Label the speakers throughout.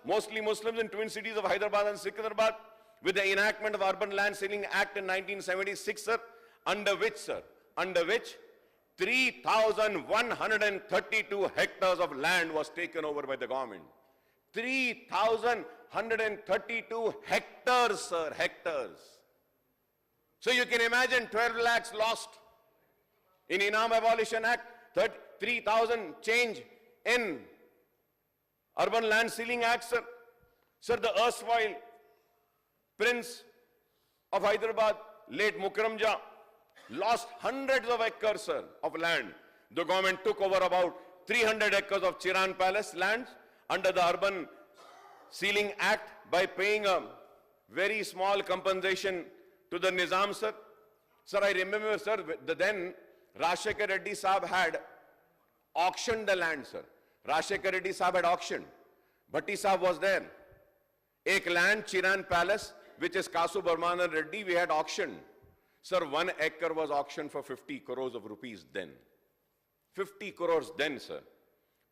Speaker 1: mostly Muslims in twin cities of Hyderabad and Secunderabad, with the enactment of Urban Land Ceiling Act in 1976, sir, under which 3,132 hectares of land was taken over by the government. 3,132 hectares, sir, hectares. So you can imagine 12 lakhs lost in Inam Abolition Act, 3,000 change in Urban Land Ceiling Act, sir. Sir, the erstwhile Prince of Hyderabad, late Mukramja, lost hundreds of acres, sir, of land. The government took over about 300 acres of Chiran Palace lands under the Urban Ceiling Act by paying a very small compensation to the Nizam, sir. Sir, I remember, sir, the then Rajshekar Reddy Saab had auctioned the land, sir. Rajshekar Reddy Saab had auctioned. Bhatti Saab was there. Ek land, Chiran Palace, which is Kasu Barmanan Reddy, we had auctioned. Sir, 1 acre was auctioned for 50 crores of rupees then. 50 crores then, sir,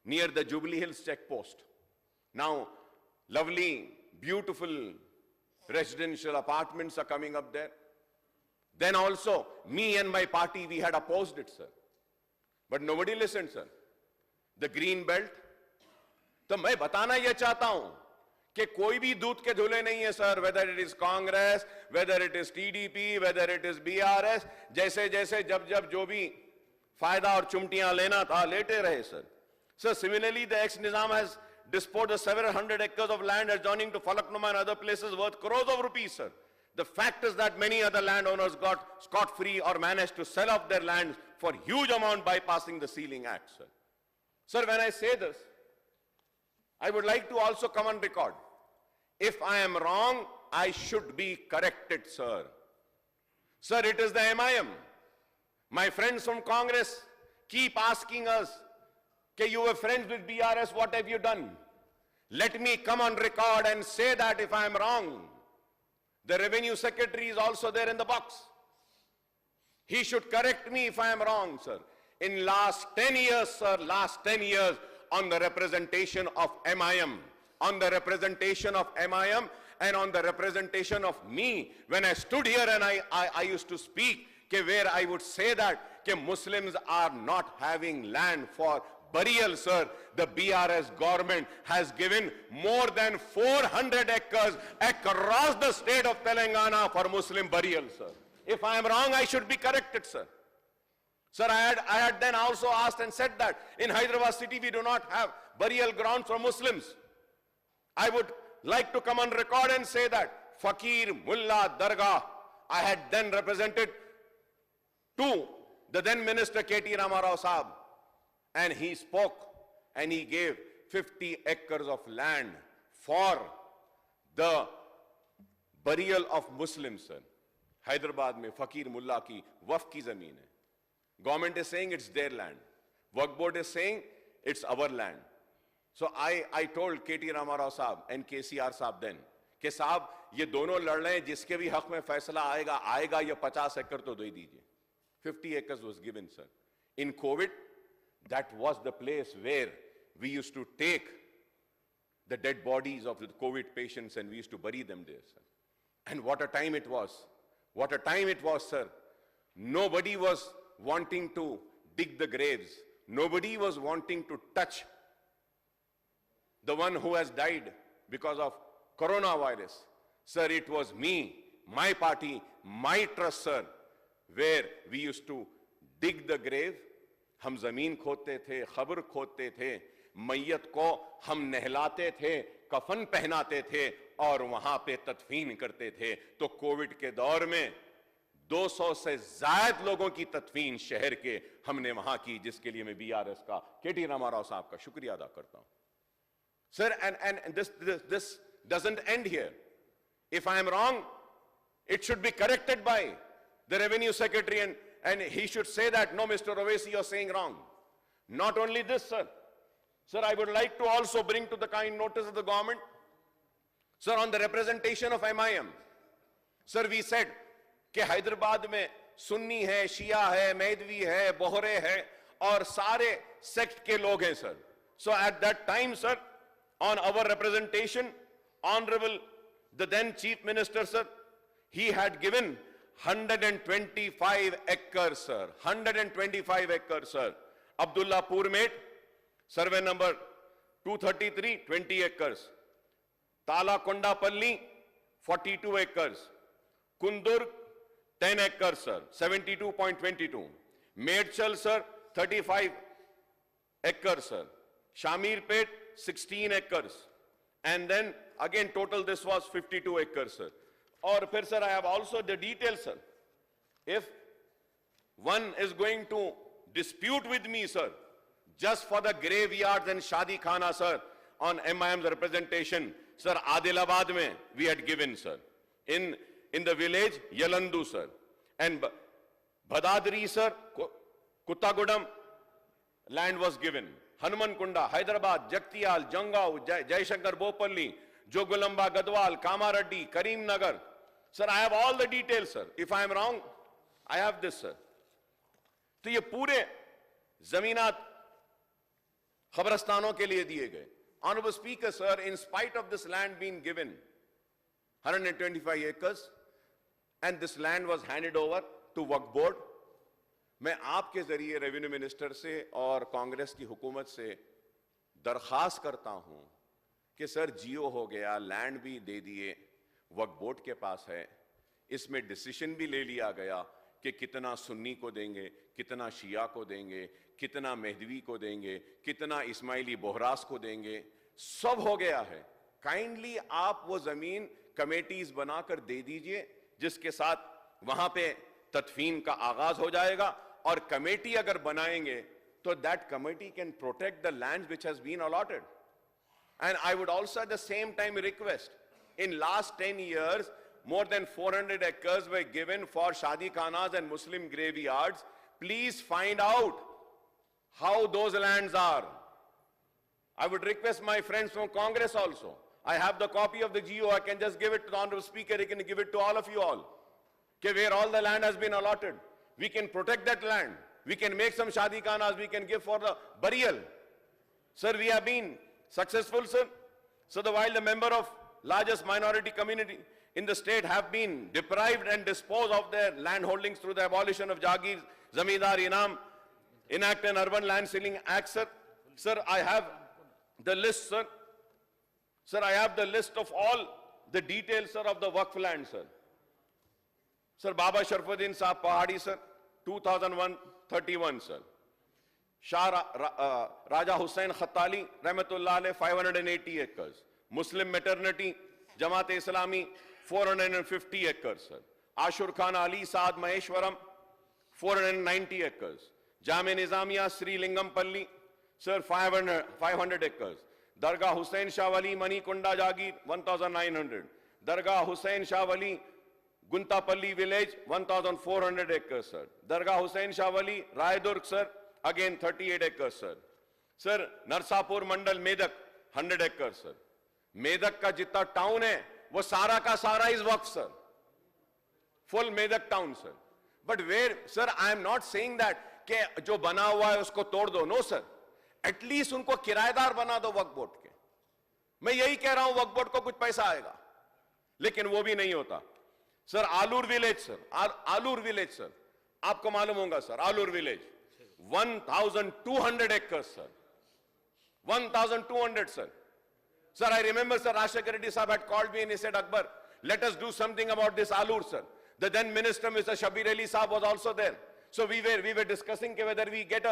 Speaker 1: near the Jubilee Hills checkpost. Now, lovely, beautiful residential apartments are coming up there. Then also, me and my party, we had opposed it, sir. But nobody listened, sir. The green belt. तो मैं बताना यह चाहता हूं कि कोई भी दूध के धुले नहीं है, sir. Whether it is Congress, whether it is TDP, whether it is BRS, जैसे जैसे जब जो भी फायदा और चुमटियां लेना था, लेते रहे, sir. So similarly, the ex-Nizam has disposed of several hundred acres of land adjoining to Falaknuma and other places worth crores of rupees, sir. The fact is that many other landowners got scot-free or managed to sell off their lands for huge amount bypassing the Ceiling Act, sir. Sir, when I say this, I would like to also come on record. If I am wrong, I should be corrected, sir. Sir, it is the MIM. My friends from Congress keep asking us, okay, you were friends with BRS, what have you done? Let me come on record and say that if I am wrong. The Revenue Secretary is also there in the box. He should correct me if I am wrong, sir. In last 10 years, sir, last 10 years, on the representation of MIM, on the representation of MIM and on the representation of me, when I stood here and I used to speak, where I would say that Muslims are not having land for burial, sir. The BRS government has given more than 400 acres across the state of Telangana for Muslim burial, sir. If I am wrong, I should be corrected, sir. Sir, I had then also asked and said that in Hyderabad city we do not have burial grounds for Muslims. I would like to come on record and say that Fakir Mullah Dargah, I had then represented to the then Minister K.T. Ramarao Saab, and he spoke and he gave 50 acres of land for the burial of Muslims, sir. Hyderabad mein Fakir Mullah ki waqf ki zameen hai. Government is saying it's their land. Waqf board is saying it's our land. So I told K.T. Ramarao Saab and KCR Saab then, कि साहब ये दोनों लड़ रहे हैं, जिसके भी हक में फैसला आएगा ये 50 एकड़ तो दे दीजिए. 50 acres was given, sir. In COVID, that was the place where we used to take the dead bodies of the COVID patients and we used to bury them there, sir. And what a time it was. What a time it was, sir. Nobody was wanting to dig the graves. Nobody was wanting to touch the one who has died because of coronavirus. Sir, it was me, my party, my trust, sir, where we used to dig the grave. हम जमीन खोदते थे, खबर खोदते थे, मैयत को हम नहलाते थे, कफन पहनाते थे और वहां पे तदफीन करते थे. तो कोविड के दौर में 200 से ज्यादा लोगों की तदफीन शहर के हमने वहां की, जिसके लिए मैं बीआरएस का केटी रामाराव साहब का शुक्रिया अदा करता हूं. Sir, and this doesn't end here. If I am wrong, it should be corrected by the Revenue Secretary, and he should say that, no, Mr. Owaisi, you're saying wrong. Not only this, sir. Sir, I would like to also bring to the kind notice of the government, sir, on the representation of MIM. Sir, we said कि हैदराबाद में सुन्नी है, शिया है, मैदवी है, बोहरे है और सारे sect के लोग हैं, sir. So at that time, sir, on our representation, Honorable the then Chief Minister, sir, he had given 125 acres, sir. 125 acres, sir. Abdullah Purmate, survey number 233, 20 acres. Tala Kondapalli, 42 acres. Kundur, 10 acres, sir, 72.22. Medchal, sir, 35 acres, sir. Shamirpet, 16 acres. And then again total this was 52 acres, sir. Or sir, I have also the details, sir. If one is going to dispute with me, sir, just for the graveyards and Shadi Khana, sir, on MIM's representation, sir, Adilabad mein we had given, sir. In the village, Yalandu, sir. And Bhadadri, sir, Kuttagudam, land was given. Hanuman Kunda, Hyderabad, Jaktiyal, Jangao, Jaishankar Bopalli, Jogulamba, Gadwal, Kamareddy, Karim Nagar. Sir, I have all the details, sir. If I am wrong, I have this, sir. तो ये पूरे जमीनात खबरस्तानों के लिए दिए गए. Honorable Speaker, sir, in spite of this land being given, 125 acres, and this land was handed over to Waqf Board, मैं आपके जरिए रेवेन्यू मिनिस्टर से और कांग्रेस की हुकूमत से दरखास्त करता हूं कि सर जियो हो गया, लैंड भी दे दिए, वक्फ बोर्ड के पास है, इसमें डिसीजन भी ले लिया गया कि कितना सुन्नी को देंगे, कितना शिया को देंगे, कितना मेहदवी को देंगे, कितना इस्माइली बोहरास को देंगे, सब हो गया है. काइंडली आप वो जमीन कमेटीज बनाकर दे दीजिए जिसके साथ वहां पे तदफीन का आगाज हो जाएगा. और कमेटी अगर बनाएंगे तो that committee can protect the lands which has been allotted. And I would also at the same time request, in last 10 years more than 400 acres were given for Shadi Khanas and Muslim graveyards. Please find out how those lands are. I would request my friends from Congress also. I have the copy of the GO. I can just give it to the Honorable Speaker. He can give it to all of you all. Okay, where all the land has been allotted. We can protect that land. We can make some Shadi Khanas. We can give for the burial. Sir, we have been successful, sir. So while the member of largest minority community in the state have been deprived and disposed of their land holdings through the abolition of Jagir, Zamindar, Inam, Enact an Urban Land Ceiling Act, sir. Sir, I have the list, sir. Sir, I have the list of all the details, sir, of the Waqf land, sir. Sir, Baba Sharafuddin Saab Pahadi, sir, 2001-31, sir. Shah Raja Hussain Khattali, Rahmatullah alayh, 580 acres. Muslim Maternity, Jamaat Islami, 450 acres, sir. Ashur Khan Ali Saad Maheshwaram, 490 acres. Jami Nizamiya Sri Lingampalli, sir, 500 acres. Dargah Hussain Shah Wali Manikunda Jagir, 1,900. Dargah Hussain Shah Wali Guntapalli village, 1,400 acres, sir. Dargah Hussain Shah Wali, Raidurg, sir, again 38 acres, sir. Sir, Narsapur Mandal Medak, 100 acres, sir. Medak का जितना town है वो सारा का सारा is वक्फ, sir. Full Medak town, sir. But where, sir, I am not saying that कि जो बना हुआ है उसको तोड़ दो. नो सर, एटलीस्ट उनको किराएदार बना दो वक्फ बोर्ड के. मैं यही कह रहा हूं, वक्फ बोर्ड को कुछ पैसा आएगा, लेकिन वो भी नहीं होता. Sir, Alur village, sir, Alur village, sir, आपको मालूम होगा, sir, Alur village 1,200 acres, sir. 1,200, sir. Sir, I remember, sir, Rashekar Reddy Sahab had called me and he said, Akbar, let us do something about this Alur, sir. The then minister, Mr. Shabir Ali Sahab, was also there. So we were discussing whether we get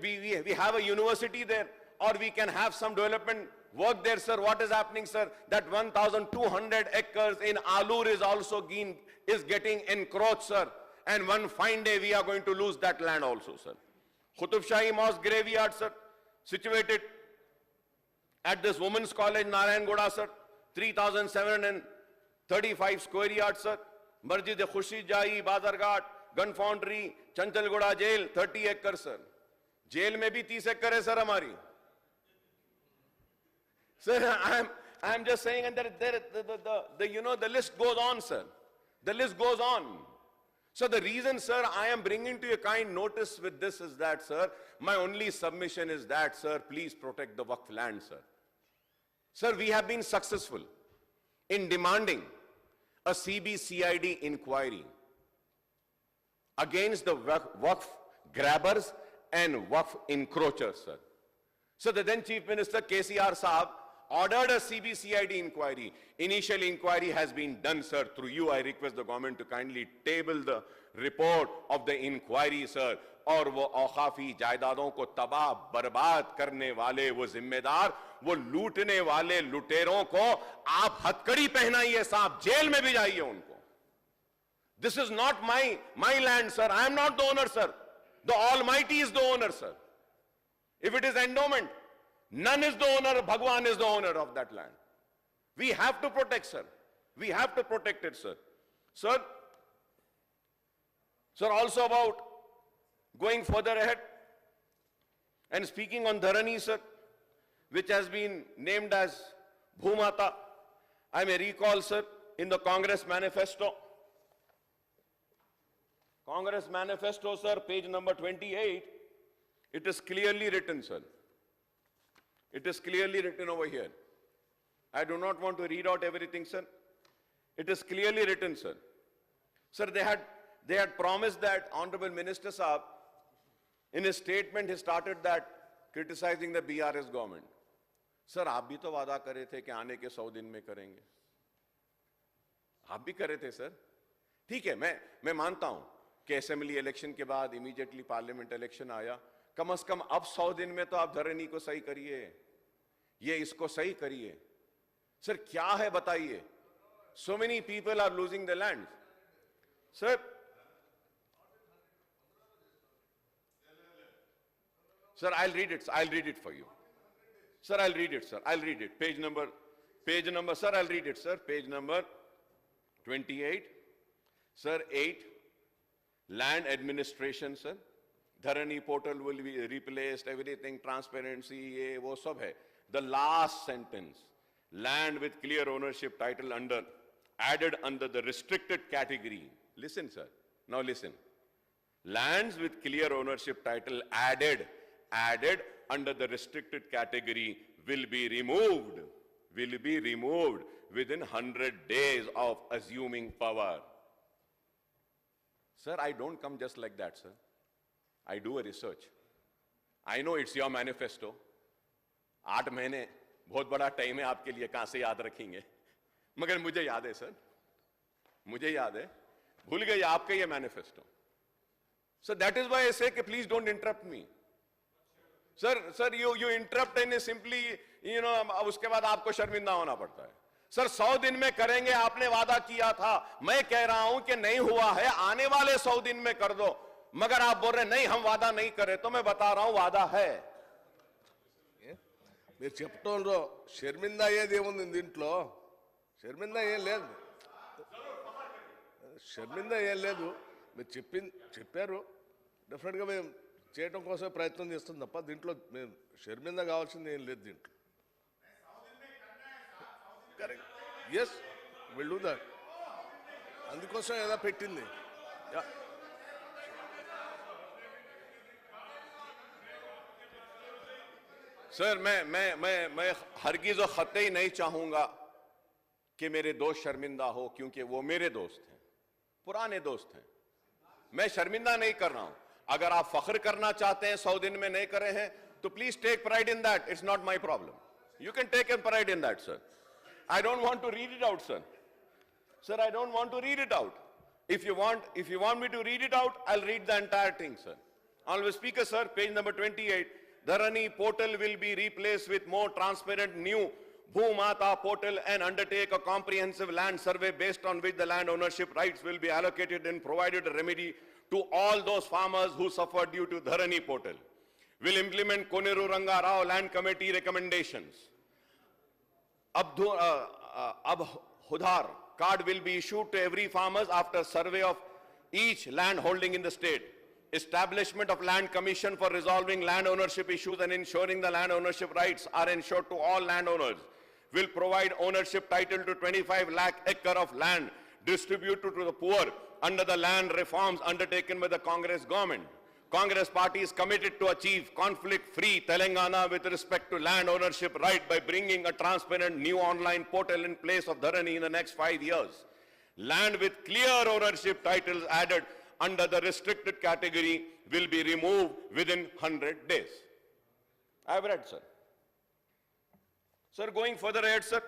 Speaker 1: we have a university there, or we can have some development work there, sir. What is happening, sir? That 1,200 acres in Alur is also getting encroached, sir. And one fine day we are going to lose that land also, sir. Qutub Shahi Mosque graveyard, sir, situated at this women's college, Narayangoda, sir, 3,735 square yards, sir. Masjid Khushi Jahi, Bazarghat, Gun Foundry, Chanchalgoda jail, 30 acres, sir. Jail mein bhi 30 acres hai, sir, hamari. Sir, I am just saying, and the list goes on, sir. The list goes on. So the reason, sir, I am bringing to your kind notice with this is that, sir, my only submission is that, sir, please protect the Waqf land, sir. Sir, we have been successful in demanding a CBCID inquiry against the Waqf grabbers and Waqf encroachers, sir. So the then Chief Minister KCR Saab ordered a CBCID inquiry. Initial inquiry has been done, sir. Through you, I request the government to kindly table the report of the inquiry, sir. और वो औखाफी जायदादों को तबाह बर्बाद करने वाले वो जिम्मेदार, वो लूटने वाले लुटेरों को आप हथकड़ी पहनाइए साहब, जेल में भी जाइए उनको. This is not my land, sir. I am not the owner, sir. The Almighty is the owner, sir. If it is endowment, none is the owner, Bhagwan is the owner of that land. We have to protect, sir. We have to protect it, sir. Sir, also about going further ahead and speaking on Dharani, sir, which has been named as Bhumata, I may recall, sir, in the Congress manifesto, sir, page number 28, it is clearly written, sir. It is clearly written over here. I do not want to read out everything, sir. It is clearly written, sir. Sir, they had promised that Honorable Minister Saab, in his statement, he started that criticizing the BRS government. Sir, आप भी तो वादा करे थे कि आने के 100 दिन में करेंगे. आप भी करे थे, सर. ठीक है, मैं मानता हूं कि असेंबली इलेक्शन के बाद इमीडिएटली पार्लियामेंट इलेक्शन आया. कम से कम अब 100 दिन में तो आप धरनी को सही करिए, ये इसको सही करिए. सर, क्या है बताइए? So many people are losing their lands. Sir, I'll read it for you. Sir, I'll read it, sir. I'll read it. Page number, sir, I'll read it, sir. Page number 28. Sir, 8. Land administration, sir. Dharani portal will be replaced, everything, transparency, ye, wo sab hai. The last sentence. Land with clear ownership title added under the restricted category. Listen, sir. Now listen. Lands with clear ownership title added under the restricted category will be removed within 100 days of assuming power. Sir, I don't come just like that, sir. I do a research. I know it's your manifesto. 8 महीने बहुत बड़ा time है आपके लिए, कहां से याद रखेंगे? मगर मुझे याद है, सर. मुझे याद है. भूल गए आपका ये manifesto. So that is why I say, please don't interrupt me. Sir, you interrupt and simply, उसके बाद आपको शर्मिंदा होना पड़ता है. सर, 100 दिन में करेंगे, आपने वादा किया था. मैं कह रहा हूं कि नहीं हुआ है, आने वाले 100 दिन में कर दो. मगर आप बोल रहे नहीं, हम वादा नहीं करे. तो मैं बता रहा हूं, वादा है.
Speaker 2: మీరు చెప్పటంలో షర్మిందా అయ్యేది ఏముంది దీంట్లో? షర్మిందా ఏం లేదు, షర్మిందా ఏం లేదు. మీరు చెప్పారు, డెఫినెట్గా మేము చేయడం కోసం ప్రయత్నం చేస్తాం తప్ప దీంట్లో మేము షర్మిందా కావాల్సింది ఏం లేదు దీంట్లో. Correct, yes, will do that. అందుకోసం ఏదో పెట్టింది.
Speaker 1: सर, मैं हरगिज और खत्ते ही नहीं चाहूंगा कि मेरे दोस्त शर्मिंदा हो, क्योंकि वो मेरे दोस्त हैं, पुराने दोस्त हैं. मैं शर्मिंदा नहीं कर रहा हूं. अगर आप फख्र करना चाहते हैं 100 दिन में नहीं करे हैं, तो please take pride in that. It's not my problem. You can take an pride in that, sir. I don't want to read it out, sir. Sir, I don't want to read it out. If you want me to read it out, I'll read the entire thing, sir. Honorable Speaker, sir, page number 28. Dharani portal will be replaced with more transparent new Bhumata portal and undertake a comprehensive land survey based on which the land ownership rights will be allocated and provided a remedy to all those farmers who suffered due to Dharani portal. Will implement Koneru Ranga Rao Land Committee recommendations. Abhudhar card will be issued to every farmers after survey of each land holding in the state. Establishment of land commission for resolving land ownership issues and ensuring the land ownership rights are ensured to all landowners. Will provide ownership title to 25 lakh acre of land distributed to the poor under the land reforms undertaken by the Congress government. Congress party is committed to achieve conflict-free Telangana with respect to land ownership right by bringing a transparent new online portal in place of Dharani in the next 5 years. Land with clear ownership titles added under the restricted category will be removed within 100 days. I have read, sir. Sir, going further ahead, sir.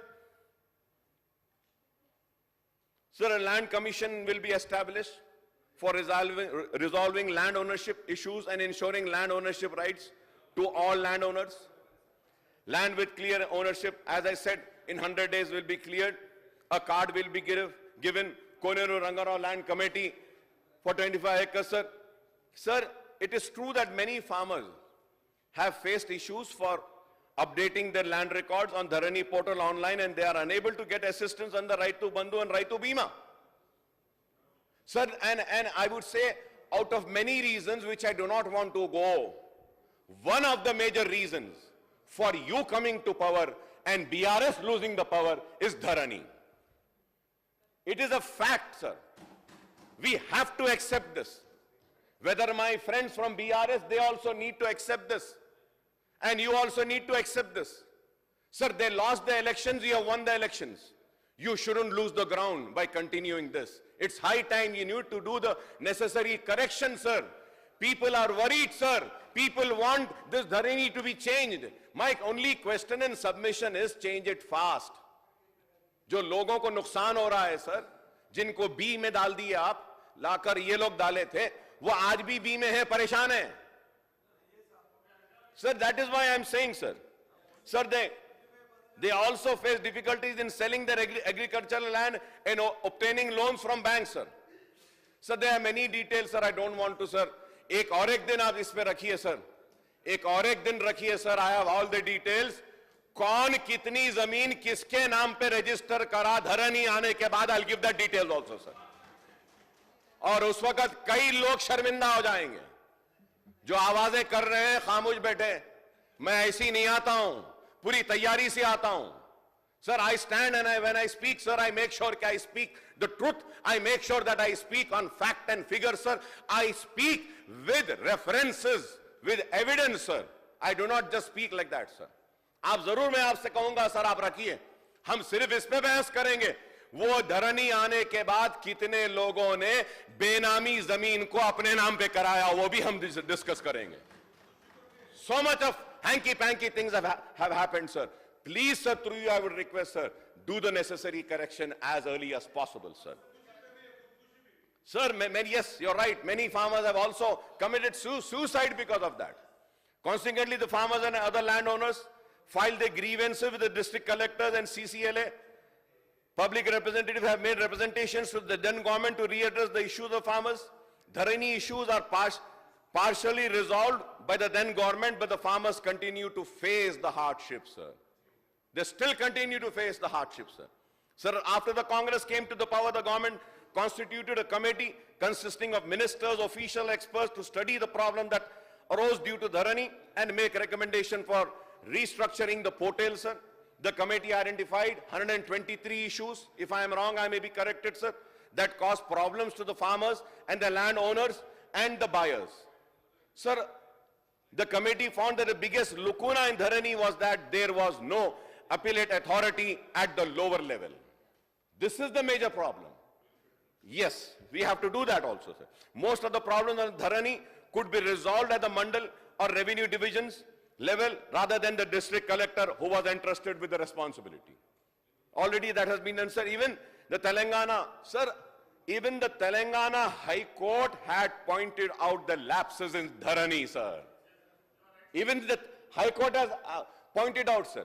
Speaker 1: Sir, a land commission will be established for resolving land ownership issues and ensuring land ownership rights to all landowners. Land with clear ownership, as I said, in 100 days will be cleared. A card will be given. Koneru Rangarao Land Committee for 25 acres, sir. Sir, it is true that many farmers have faced issues for updating their land records on Dharani portal online, and they are unable to get assistance under Raitu Bandhu and Raitu Bima. Sir, and I would say out of many reasons which I do not want to go, one of the major reasons for you coming to power and BRS losing the power is Dharani. It is a fact, sir. We have to accept this. Whether my friends from BRS, they also need to accept this. And you also need to accept this. Sir, they lost the elections, you have won the elections. You shouldn't lose the ground by continuing this. It's high time you need to do the necessary correction, sir. People are worried, sir. People want this Dharani to be changed. My only question and submission is change it fast. जो लोगों को नुकसान हो रहा है, sir, जिनको B में डाल दिए आप, लाकर ये लोग डाले थे, वो आज भी बी में है, परेशान है. Sir, that is why I am saying, sir. Sir, they also face difficulties in selling their agricultural land and obtaining loans from banks, sir. Sir, there are many details, sir. I don't want to, sir. एक और एक दिन आप इस पे रखिए, sir. एक और एक दिन रखिए, sir. I have all the details. कौन कितनी जमीन किसके नाम पे रजिस्टर करा धरनी आने के बाद I'll give that details also, sir. और उस वक्त कई लोग शर्मिंदा हो जाएंगे जो आवाजें कर रहे हैं, खामोश बैठे. मैं ऐसी नहीं आता हूं, पूरी तैयारी से आता हूं. Sir, I stand and when I speak, sir, I make sure that I speak the truth. I make sure that I speak on fact and figure, sir. I speak with references, with evidence, sir. I do not just speak like that, sir. आप जरूर, मैं आपसे कहूंगा, sir, आप रखिए. हम सिर्फ इस पे बहस करेंगे. वो धरनी आने के बाद कितने लोगों ने बेनामी जमीन को अपने नाम पे कराया, वो भी हम डिस्कस करेंगे. So much of hanky-panky things have happened, sir. Please, sir, through you, I would request, sir, do the necessary correction as early as possible, sir. Sir, yes, you're right. Many farmers have also committed suicide because of that. Consequently, the farmers and other landowners filed their grievances with the district collectors and CCLA. Public representatives have made representations to the then government to readdress the issues of farmers. Dharani issues are partially resolved by the then government, but the farmers continue to face the hardships, sir. They still continue to face the hardships, sir. Sir, after the Congress came to the power, the government constituted a committee consisting of ministers, official experts to study the problem that arose due to Dharani and make recommendation for restructuring the portal, sir. The committee identified 123 issues, if I am wrong, I may be corrected, sir, that caused problems to the farmers and the landowners and the buyers. Sir, the committee found that the biggest lacuna in Dharani was that there was no appellate authority at the lower level. This is the major problem. Yes, we have to do that also, sir. Most of the problems on Dharani could be resolved at the mandal or revenue divisions level rather than the district collector who was entrusted with the responsibility. Already that has been done, sir. Even the Telangana, sir, even the Telangana High Court had pointed out the lapses in Dharani, sir. Even the High Court has pointed out, sir.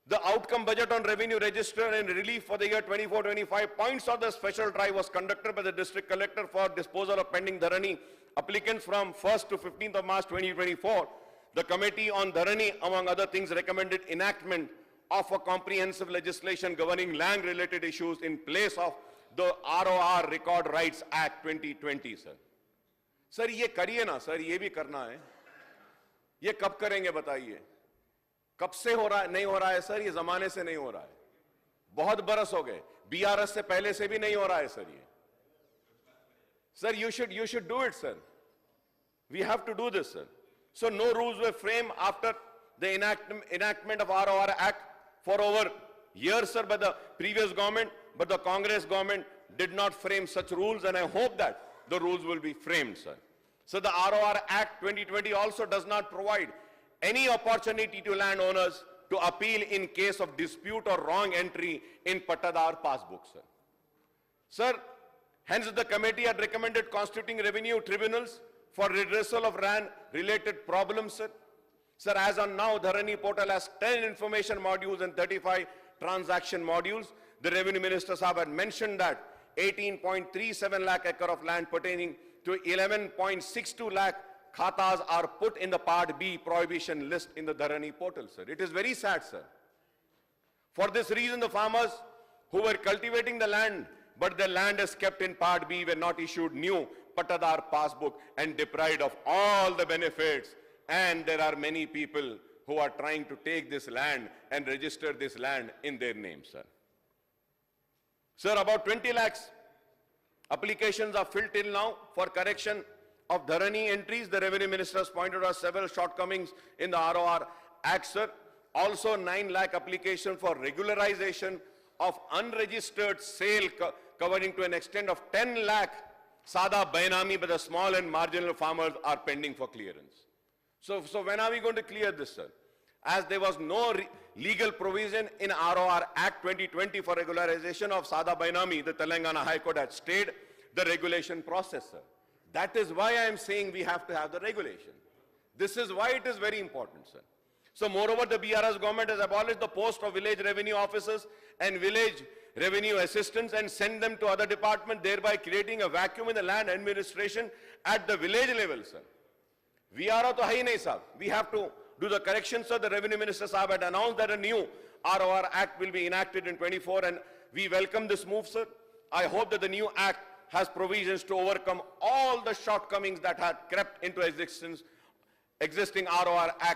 Speaker 1: The outcome budget on revenue register and relief for the year 24-25 points of the special drive was conducted by the district collector for disposal of pending Dharani applicants from 1st to 15th of March 2024. The committee on Dharani, among other things, recommended enactment of a comprehensive legislation governing land-related issues in place of the ROR Record Rights Act 2020, sir. Sir, ये करिए ना, sir, ये भी करना है. ये कब करेंगे बताइए? कब से हो रहा है? नहीं हो रहा है, sir. ये जमाने से नहीं हो रहा है. बहुत बरस हो गए. BRS से पहले से भी नहीं हो रहा है, sir. ये. Sir, you should do it, sir. We have to do this, sir. So no rules were framed after the enactment of ROR Act for over years, sir, by the previous government, but the Congress government did not frame such rules, and I hope that the rules will be framed, sir. So the ROR Act 2020 also does not provide any opportunity to landowners to appeal in case of dispute or wrong entry in Pattadar passbook, sir. Sir, hence the committee had recommended constituting revenue tribunals for redressal of RAN-related problems, sir. Sir, as on now, Dharani portal has 10 information modules and 35 transaction modules. The Revenue Minister Sahab had mentioned that 18.37 lakh acre of land pertaining to 11.62 lakh khatas are put in the Part B prohibition list in the Dharani portal, sir. It is very sad, sir. For this reason, the farmers who were cultivating the land, but their land is kept in Part B, were not issued new Pattadar passbook and deprived of all the benefits. And there are many people who are trying to take this land and register this land in their name, sir. Sir, about 20 lakhs applications are filled till now for correction of Dharani entries. The Revenue Minister has pointed out several shortcomings in the ROR Act, sir. Also 9 lakh applications for regularization of unregistered sale covering to an extent of 10 lakh Sada Bainami by the small and marginal farmers are pending for clearance. So when are we going to clear this, sir? As there was no legal provision in ROR Act 2020 for regularization of Sada Bainami, the Telangana High Court had stayed the regulation process, sir. That is why I am saying we have to have the regulation. This is why it is very important, sir. So moreover, the BRS government has abolished the post of village revenue officers and village revenue assistants and sent them to other departments, thereby creating a vacuum in the land administration at the village level, sir. VRO to hai nahi, sir. We have to do the corrections, sir. The Revenue Minister Sahab had announced that a new ROR Act will be enacted in 24, and we welcome this move, sir. I hope that the new Act has provisions to overcome all the shortcomings that had crept into existing ROR Act